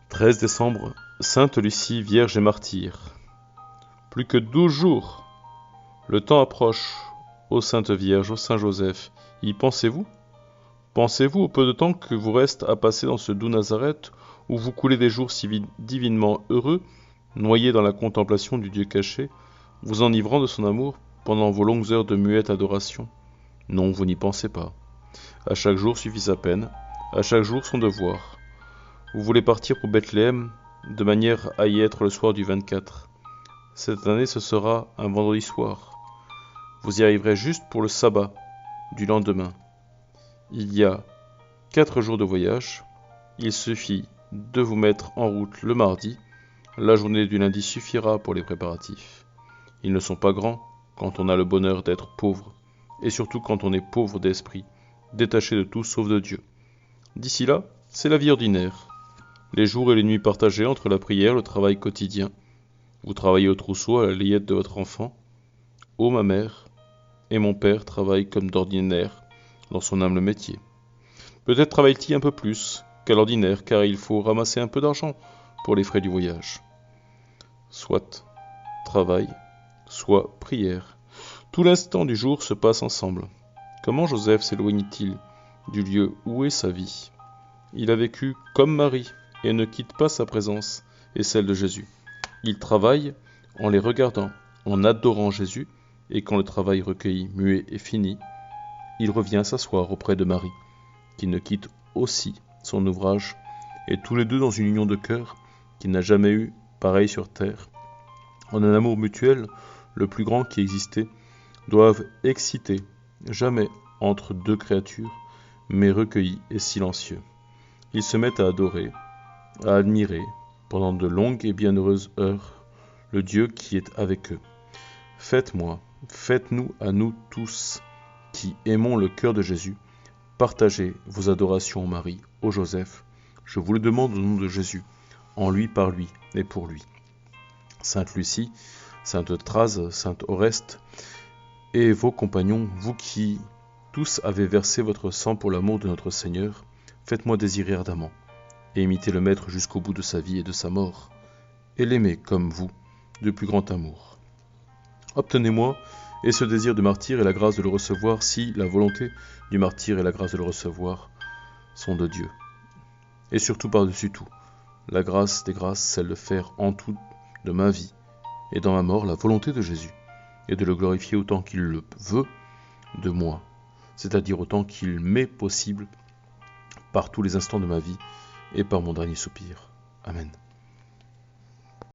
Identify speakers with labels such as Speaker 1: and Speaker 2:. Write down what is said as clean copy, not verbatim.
Speaker 1: 13 décembre, Sainte Lucie, Vierge et Martyre. Plus que 12 jours. Le temps approche. Ô Sainte Vierge, ô Saint Joseph, y pensez-vous? Pensez-vous au peu de temps que vous reste à passer dans ce doux Nazareth, où vous coulez des jours si divinement heureux, noyés dans la contemplation du Dieu caché, vous enivrant de son amour pendant vos longues heures de muette adoration? Non, vous n'y pensez pas. À chaque jour suffit sa peine, à chaque jour son devoir. Vous voulez partir pour Bethléem, de manière à y être le soir du 24. Cette année, ce sera un vendredi soir. Vous y arriverez juste pour le sabbat du lendemain. Il y a 4 jours de voyage. Il suffit de vous mettre en route le mardi. La journée du lundi suffira pour les préparatifs. Ils ne sont pas grands quand on a le bonheur d'être pauvre, et surtout quand on est pauvre d'esprit, détaché de tout sauf de Dieu. D'ici là, c'est la vie ordinaire. Les jours et les nuits partagés entre la prière et le travail quotidien. Vous travaillez au trousseau à la layette de votre enfant. Oh, ma mère et mon père travaillent comme d'ordinaire dans son humble métier. Peut-être travaille-t-il un peu plus qu'à l'ordinaire, car il faut ramasser un peu d'argent pour les frais du voyage. Soit travail, soit prière. Tout l'instant du jour se passe ensemble. Comment Joseph s'éloigne-t-il du lieu où est sa vie? Il a vécu comme Marie et ne quitte pas sa présence et celle de Jésus. Il travaille en les regardant, en adorant Jésus, et quand le travail recueilli, muet et fini, il revient s'asseoir auprès de Marie, qui ne quitte aussi son ouvrage, et tous les deux dans une union de cœur qui n'a jamais eu pareil sur terre, en un amour mutuel, le plus grand qui existait, doivent exciter, jamais entre deux créatures, mais recueillis et silencieux. Ils se mettent à adorer, à admirer, pendant de longues et bienheureuses heures, le Dieu qui est avec eux. Faites-moi, faites-nous à nous tous, qui aimons le cœur de Jésus, partagez vos adorations au Marie, au Joseph. Je vous le demande au nom de Jésus, en lui, par lui et pour lui. Sainte Lucie, Sainte Thérèse, Sainte Oreste, et vos compagnons, vous qui tous avez versé votre sang pour l'amour de notre Seigneur, faites-moi désirer ardemment, et imiter le Maître jusqu'au bout de sa vie et de sa mort, et l'aimer comme vous, de plus grand amour. Obtenez-moi, et ce désir de martyr et la grâce de le recevoir, si la volonté du martyr et la grâce de le recevoir sont de Dieu. Et surtout par-dessus tout, la grâce des grâces, celle de faire en tout de ma vie et dans ma mort la volonté de Jésus, et de le glorifier autant qu'il le veut de moi, c'est-à-dire autant qu'il m'est possible par tous les instants de ma vie et par mon dernier soupir. Amen.